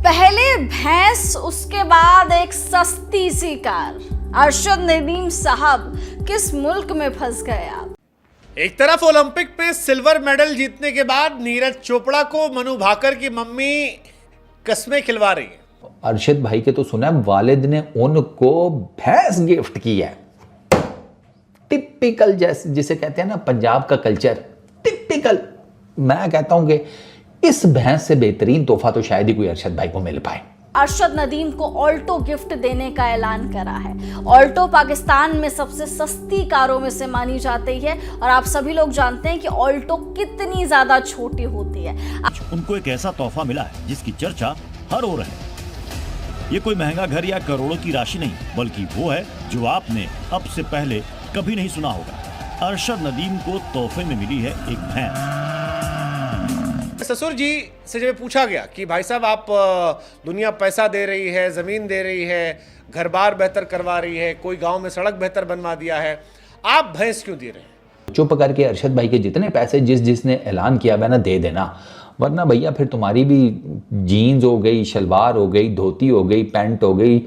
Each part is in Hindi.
पहले भैंस, उसके बाद एक सस्ती सी कार। अरशद नदीम साहब किस मुल्क में फंस गए आप? एक तरफ ओलंपिक में सिल्वर मेडल जीतने के बाद नीरज चोपड़ा को मनु भाकर की मम्मी कस्में खिलवा रही है। अरशद भाई के तो सुना वालिद ने उनको भैंस गिफ्ट की है। टिपिकल, जैसे जिसे कहते हैं ना पंजाब का कल्चर, टिपिकल। मैं कहता हूं कि इस भैंस से बेहतरीन तोहफा तो शायद ही कोई अरशद भाई को मिल पाए। अरशद नदीम को ऑल्टो गिफ्ट देने का ऐलान करा है। ऑल्टो पाकिस्तान में सबसे सस्ती कारों में से मानी जाती है और आप सभी लोग जानते हैं कि ऑल्टो कितनी ज्यादा छोटी होती है। उनको एक ऐसा तोहफा मिला है जिसकी चर्चा हर ओर है। ये कोई महंगा घर या करोड़ों की राशि नहीं, बल्कि वो है जो आपने अब से पहले कभी नहीं सुना होगा। अरशद नदीम को तोहफे में मिली है एक भैंस। ससुर जी से जब पूछा गया कि भाई साहब आप दुनिया पैसा दे रही है, ज़मीन दे रही है, घर बार बेहतर करवा रही है, कोई गांव में सड़क बेहतर बनवा दिया है, आप भैंस क्यों दे रहे हैं? चुप करके अरशद भाई के जितने पैसे जिसने ऐलान किया वह ना दे देना, वरना भैया फिर तुम्हारी भी जीन्स हो गई, शलवार हो गई, धोती हो गई, पैंट हो गई,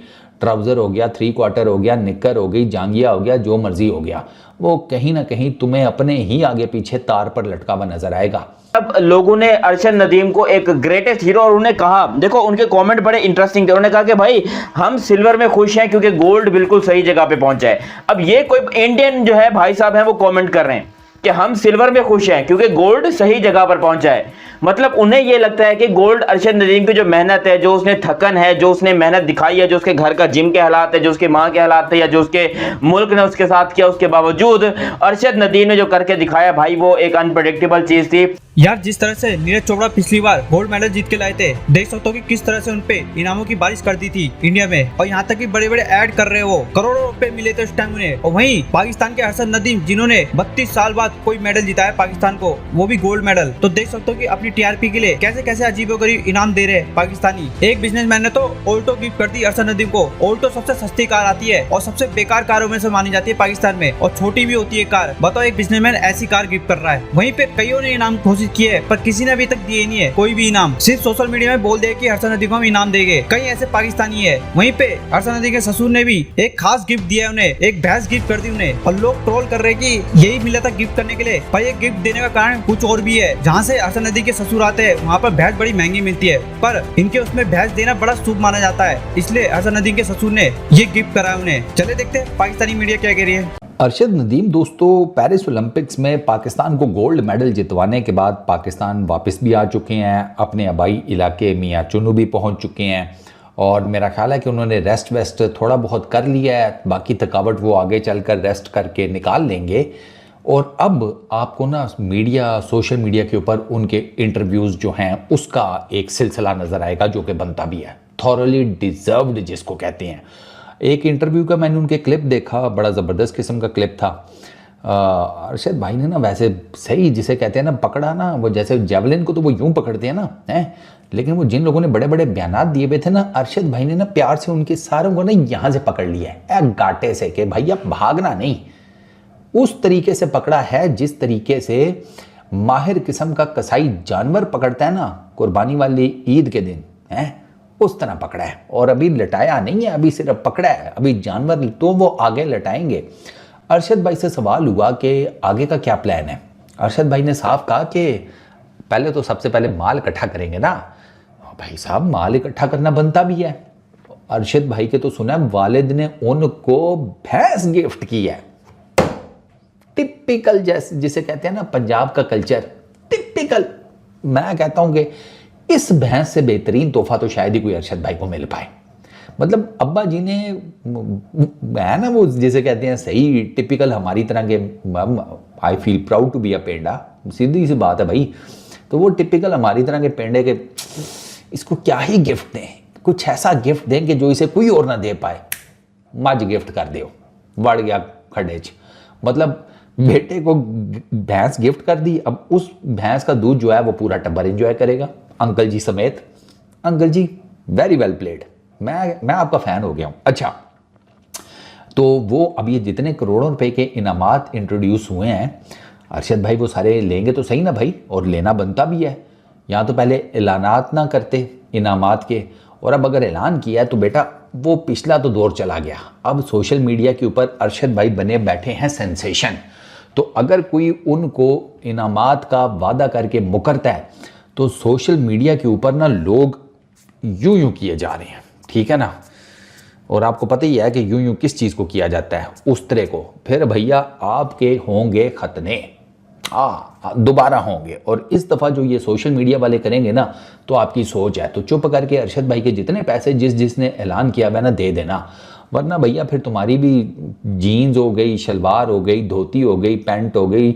ट्राउज़र हो गया, 3/4 हो गया, निक्कर हो गई, जांगिया हो गया, जो मर्जी हो गया, वो कहीं ना कहीं तुम्हें अपने ही आगे पीछे तार पर लटका हुआ नजर आएगा। अब लोगों ने अरशद नदीम को एक ग्रेटेस्ट हीरो, और उन्हें कहा, देखो उनके कमेंट बड़े इंटरेस्टिंग थे। उन्होंने कहा कि भाई हम सिल्वर में खुश हैं क्योंकि गोल्ड बिल्कुल सही जगह पे पहुंचा है। अब ये कोई इंडियन जो है भाई साहब हैं वो कमेंट कर रहे हैं कि हम सिल्वर में खुश हैं क्योंकि गोल्ड सही जगह पर पहुंचा है। मतलब उन्हें यह लगता है कि गोल्ड अरशद नदीम की जो मेहनत है, जो उसने थकन है, जो उसने मेहनत दिखाई है, जो उसके घर का जिम के हालात है, जो उसके माँ के हालात है, या जो उसके मुल्क ने उसके साथ किया, उसके बावजूद अरशद नदीम ने जो करके दिखाया भाई वो एक अनप्रेडिक्टेबल चीज थी। यार जिस तरह से नीरज चोपड़ा पिछली बार गोल्ड मेडल जीत के लाए थे, देख सकते हो कि किस तरह से उनपे इनामों की बारिश कर दी थी इंडिया में, और यहाँ तक कि बड़े बड़े ऐड कर रहे हो, करोड़ों रुपए मिले थे उस टाइम उन्हें। और वहीं पाकिस्तान के अरशद नदीम जिन्होंने 32 साल बाद कोई मेडल जिताया पाकिस्तान को, वो भी गोल्ड मेडल, तो देख सकते हो कि अपनी टीआरपी के लिए कैसे कैसे अजीबोगरीब इनाम दे रहे पाकिस्तानी। एक बिजनेसमैन ने तो ऑल्टो गिफ्ट कर दी अरशद नदीम को। ऑल्टो सबसे सस्ती कार आती है और सबसे बेकार कारों में से मानी जाती है पाकिस्तान में, और छोटी भी होती है कार। बताओ एक बिजनेसमैन ऐसी कार गिफ्ट कर रहा है। वहीं पे कईयों ने इनाम घोषित किए है, पर किसी ने अभी तक दिए नहीं है कोई भी इनाम। सिर्फ सोशल मीडिया में बोल दिया कि अरशद नदीम को हम इनाम देंगे। कई ऐसे पाकिस्तानी है। वहीं पे अरशद नदीम के ससुर ने भी एक खास गिफ्ट दिया है उन्हें, एक भैंस गिफ्ट कर दी उन्हें, और लोग ट्रोल कर रहे हैं कि यही मिला था गिफ्ट करने के लिए। पर ये गिफ्ट देने का कारण कुछ और भी है। जहाँ से अरशद नदीम के ससुर आते हैं वहाँ पर भैंस बड़ी महंगी मिलती है, पर इनके उसमें भैंस देना बड़ा शुभ माना जाता है, इसलिए अरशद नदीम के ससुर ने ये गिफ्ट कराया उन्हें। चले देखते हैं पाकिस्तानी मीडिया क्या कह रही है। अरशद नदीम दोस्तों पेरिस ओलंपिक्स में पाकिस्तान को गोल्ड मेडल जितवाने के बाद पाकिस्तान वापस भी आ चुके हैं, अपने आबाई इलाके मियाँ चुनू भी पहुंच चुके हैं, और मेरा ख्याल है कि उन्होंने रेस्ट वेस्ट थोड़ा बहुत कर लिया है। बाकी थकावट वो आगे चलकर रेस्ट करके निकाल लेंगे। और अब आपको ना मीडिया, सोशल मीडिया के ऊपर उनके इंटरव्यूज़ जो हैं उसका एक सिलसिला नज़र आएगा, जो कि बनता भी है, थॉरली डिज़र्व्ड जिसको कहते हैं। एक इंटरव्यू का मैंने उनके क्लिप देखा, बड़ा ज़बरदस्त किस्म का क्लिप था। अरशद भाई ने ना वैसे सही जिसे कहते हैं ना पकड़ा ना, वो जैसे जेवलिन को तो वो यूं पकड़ते हैं ना, हैं, लेकिन वो जिन लोगों ने बड़े बड़े बयानात दिए हुए थे ना, अरशद भाई ने ना प्यार से उनके सारों को ना यहाँ से पकड़ लिया है, गाटे से, कि भैया भागना नहीं, उस तरीके से पकड़ा है जिस तरीके से माहिर किस्म का कसाई जानवर पकड़ता है ना कुर्बानी वाली ईद के दिन, हैं, उस तरह पकड़ा है। और अभी लटाया नहीं है, अभी सिर्फ पकड़ा है, अभी जानवर तो वो आगे लटाएंगे। अरशद भाई से सवाल हुआ कि आगे का क्या प्लान है। अरशद भाई ने साफ कहा कि पहले तो सबसे पहले माल इकट्ठा करेंगे ना। भाई साहब माल इकट्ठा करना बनता भी है। अरशद भाई के तो सुना वालिद ने उनको भैंस गिफ्ट की है। टिपिकल, जैसे जिसे कहते हैं ना पंजाब का कल्चर, टिपिकल। मैं कहता हूं कि इस भैंस से बेहतरीन तोहफा तो शायद ही कोई अरशद भाई को मिल पाए। मतलब अब्बा जी ने है ना वो जिसे कहते हैं सही टिपिकल हमारी तरह के, I feel proud to be a panda, सीधी सी बात है भाई। तो वो टिपिकल हमारी तरह के पेंडे के इसको क्या ही गिफ्ट दें, कुछ ऐसा गिफ्ट दें कि जो इसे कोई और ना दे पाए। मज गिफ्ट कर दो, वड़ गया खड्डे च। मतलब बेटे को भैंस गिफ्ट कर दी, अब उस भैंस का दूध जो है वो पूरा टब्बर एंजॉय करेगा, अंकल जी समेत। अंकल जी वेरी वेल प्लेड, मैं आपका फैन हो गया हूं। अच्छा, तो वो अब ये जितने करोड़ों रुपए के इनामात इंट्रोड्यूस हुए हैं, अरशद भाई वो सारे लेंगे तो सही ना भाई, और लेना बनता भी है। यहाँ तो पहले ऐलानात ना करते इनामात के, और अब अगर ऐलान किया है तो बेटा वो पिछला तो दौर चला गया, अब सोशल मीडिया के ऊपर अरशद भाई बने बैठे हैं सेंसेशन। तो अगर कोई उनको इनामात का वादा करके मुकरता है तो सोशल मीडिया के ऊपर ना लोग यूं किए जा रहे हैं, ठीक है ना। और आपको पता ही है कि यूं किस चीज़ को किया जाता है, उस तरह को। फिर भैया आपके होंगे खतने, दोबारा होंगे। और इस दफ़ा जो ये सोशल मीडिया वाले करेंगे ना तो आपकी सोच है तो चुप करके अरशद भाई के जितने पैसे जिसने ऐलान किया हुआ ना दे देना, वरना भैया फिर तुम्हारी भी जीन्स हो गई, शलवार हो गई, धोती हो गई, पैंट हो गई,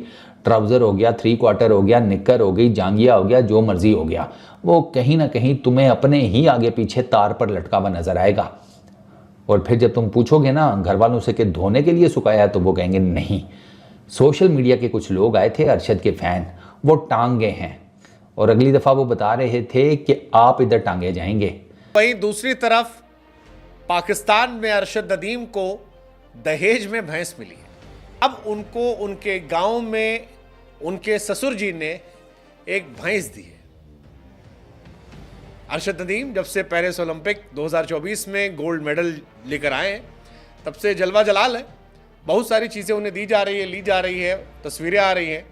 ट्राउज़र हो गया, 3/4 हो गया, निक्कर हो गई, जांगिया हो गया, जो मर्जी हो गया, वो कहीं ना कहीं तुम्हें अपने ही आगे पीछे तार पर लटका हुआ नजर आएगा। और फिर जब तुम पूछोगे ना घर वालों से कि धोने के लिए सुखाया, तो वो कहेंगे नहीं, सोशल मीडिया के कुछ लोग आए थे अरशद के फैन, वो टांग गए हैं। और अगली दफ़ा वो बता रहे थे कि आप इधर टांगे जाएंगे। वहीं दूसरी तरफ पाकिस्तान में अरशद नदीम को दहेज में भैंस मिली है। अब उनको उनके गांव में उनके ससुर जी ने एक भैंस दी है। अरशद नदीम जब से पेरिस ओलंपिक 2024 में गोल्ड मेडल लेकर आए हैं तब से जलवा जलाल है। बहुत सारी चीज़ें उन्हें दी जा रही है, ली जा रही है, तस्वीरें आ रही हैं।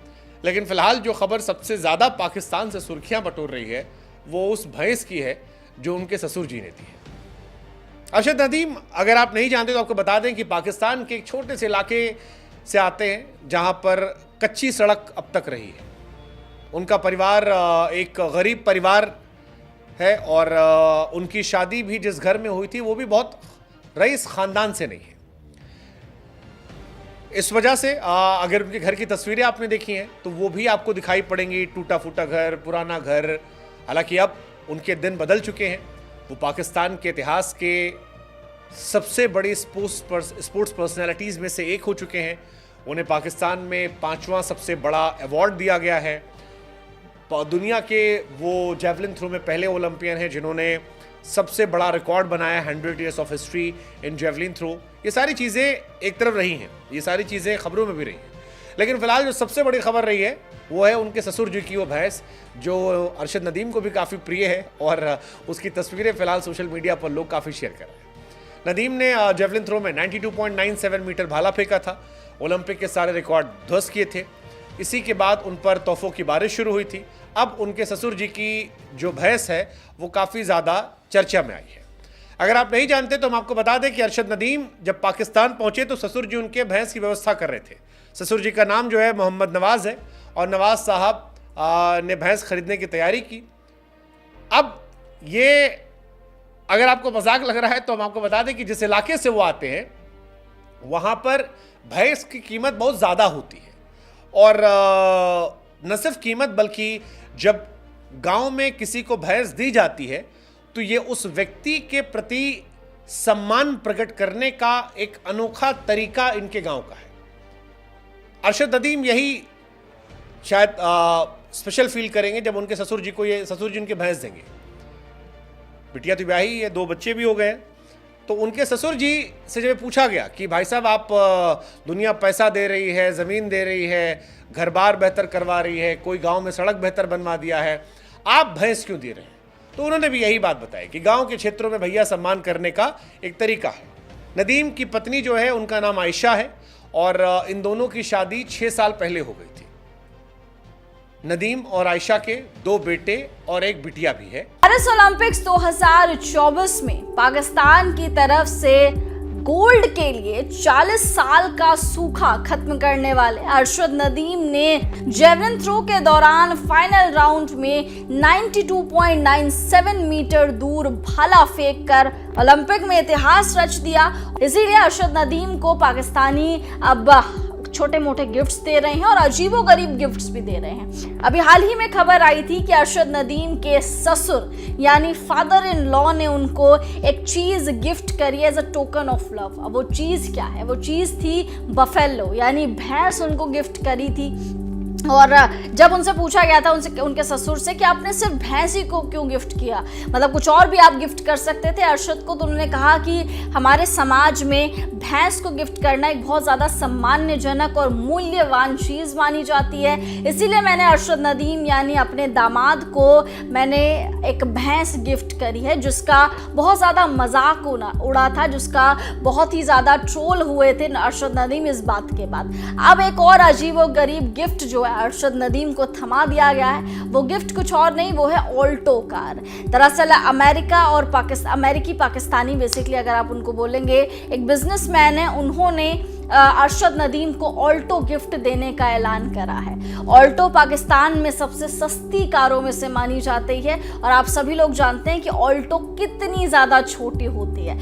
लेकिन फ़िलहाल जो खबर सबसे ज़्यादा पाकिस्तान से सुर्खियां बटोर रही है वो उस भैंस की है जो उनके ससुर जी ने दी है। अरशद नदीम, अगर आप नहीं जानते तो आपको बता दें कि पाकिस्तान के एक छोटे से इलाके से आते हैं जहां पर कच्ची सड़क अब तक रही है। उनका परिवार एक गरीब परिवार है और उनकी शादी भी जिस घर में हुई थी वो भी बहुत रईस ख़ानदान से नहीं है। इस वजह से अगर उनके घर की तस्वीरें आपने देखी हैं तो वो भी आपको दिखाई पड़ेंगी, टूटा फूटा घर, पुराना घर। हालांकि अब उनके दिन बदल चुके हैं। वो पाकिस्तान के इतिहास के सबसे बड़ी स्पोर्ट्स पर्सनैलिटीज़ में से एक हो चुके हैं। उन्हें पाकिस्तान में 5वां सबसे बड़ा अवार्ड दिया गया है। दुनिया के वो जेवलिन थ्रो में पहले ओलंपियन हैं जिन्होंने सबसे बड़ा रिकॉर्ड बनाया 100 years of history in javelin throw. ये सारी चीज़ें एक तरफ रही हैं, ये सारी चीज़ें खबरों में भी रही हैं। लेकिन फिलहाल जो सबसे बड़ी खबर रही है वो है उनके ससुर जी की वो भैंस जो अरशद नदीम को भी काफ़ी प्रिय है और उसकी तस्वीरें फिलहाल सोशल मीडिया पर लोग काफ़ी शेयर कर रहे हैं। नदीम ने जेवलिन थ्रो में 92.97 मीटर भाला फेंका था, ओलंपिक के सारे रिकॉर्ड ध्वस्त किए थे। इसी के बाद उन पर तोहफों की बारिश शुरू हुई थी। अब उनके ससुर जी की जो भैंस है वो काफ़ी ज़्यादा चर्चा में आई है। अगर आप नहीं जानते तो हम आपको बता दें कि अरशद नदीम जब पाकिस्तान पहुंचे तो ससुर जी उनके भैंस की व्यवस्था कर रहे थे। ससुर जी का नाम जो है मोहम्मद नवाज़ है और नवाज़ साहब ने भैंस खरीदने की तैयारी की। अब ये अगर आपको मजाक लग रहा है तो हम आपको बता दें कि जिस इलाके से वो आते हैं वहाँ पर भैंस की कीमत बहुत ज़्यादा होती है। और न सिर्फ कीमत बल्कि जब गांव में किसी को भैंस दी जाती है तो ये उस व्यक्ति के प्रति सम्मान प्रकट करने का एक अनोखा तरीका इनके गांव का है। अरशद नदीम यही शायद स्पेशल फील करेंगे जब उनके ससुर जी उनके भैंस देंगे। बिटिया तो ब्याही है, 2 बच्चे भी हो गए। तो उनके ससुर जी से जब पूछा गया कि भाई साहब आप दुनिया पैसा दे रही है, ज़मीन दे रही है, घर बार बेहतर करवा रही है, कोई गांव में सड़क बेहतर बनवा दिया है, आप भैंस क्यों दे रहे हैं? तो उन्होंने भी यही बात बताई कि गांव के क्षेत्रों में भैया सम्मान करने का एक तरीका है। नदीम की पत्नी जो है उनका नाम आयशा है और इन दोनों की शादी 6 साल पहले हो गई थी। नदीम और आयशा के 2 बेटे और 1 बिटिया भी है। पेरिस ओलंपिक्स 2024 में पाकिस्तान की तरफ से गोल्ड के लिए 40 साल का सूखा खत्म करने वाले अरशद नदीम ने जेवलिन थ्रो के दौरान फाइनल राउंड में 92.97 मीटर दूर भाला फेंककर ओलंपिक में इतिहास रच दिया। इसीलिए अरशद नदीम को पाकिस्तानी अब छोटे मोटे गिफ्ट्स दे रहे हैं और अजीबोगरीब गिफ्ट्स भी दे रहे हैं। अभी हाल ही में खबर आई थी कि अरशद नदीम के ससुर यानी फादर इन लॉ ने उनको एक चीज गिफ्ट करी as a token of love. अब वो चीज क्या है? वो चीज थी बफेलो यानी भैंस उनको गिफ्ट करी थी। और जब उनसे पूछा गया था उनके ससुर से कि आपने सिर्फ भैंस ही को क्यों गिफ्ट किया, मतलब कुछ और भी आप गिफ्ट कर सकते थे अरशद को, तो उन्होंने कहा कि हमारे समाज में भैंस को गिफ्ट करना एक बहुत ज़्यादा सम्मानजनक और मूल्यवान चीज़ मानी जाती है, इसीलिए मैंने अरशद नदीम यानी अपने दामाद को मैंने एक भैंस गिफ्ट करी है, जिसका बहुत ज़्यादा मजाक उड़ा था, जिसका बहुत ही ज़्यादा ट्रोल हुए थे अरशद नदीम इस बात के बाद। अब एक और अजीब व गरीब गिफ्ट जो अरशद नदीम को थमा दिया गया है, वो गिफ्ट कुछ और नहीं, वो है ऑल्टो कार। दरअसल अमेरिका और अमेरिकी पाकिस्तानी बेसिकली अगर आप उनको बोलेंगे, एक बिजनेसमैन है, उन्होंने अरशद नदीम को ऑल्टो गिफ्ट देने का ऐलान करा है। ऑल्टो पाकिस्तान में सबसे सस्ती कारों में से मानी जाती है और आप सभी लोग जानते हैं कि ऑल्टो कितनी ज़्यादा छोटी होती है।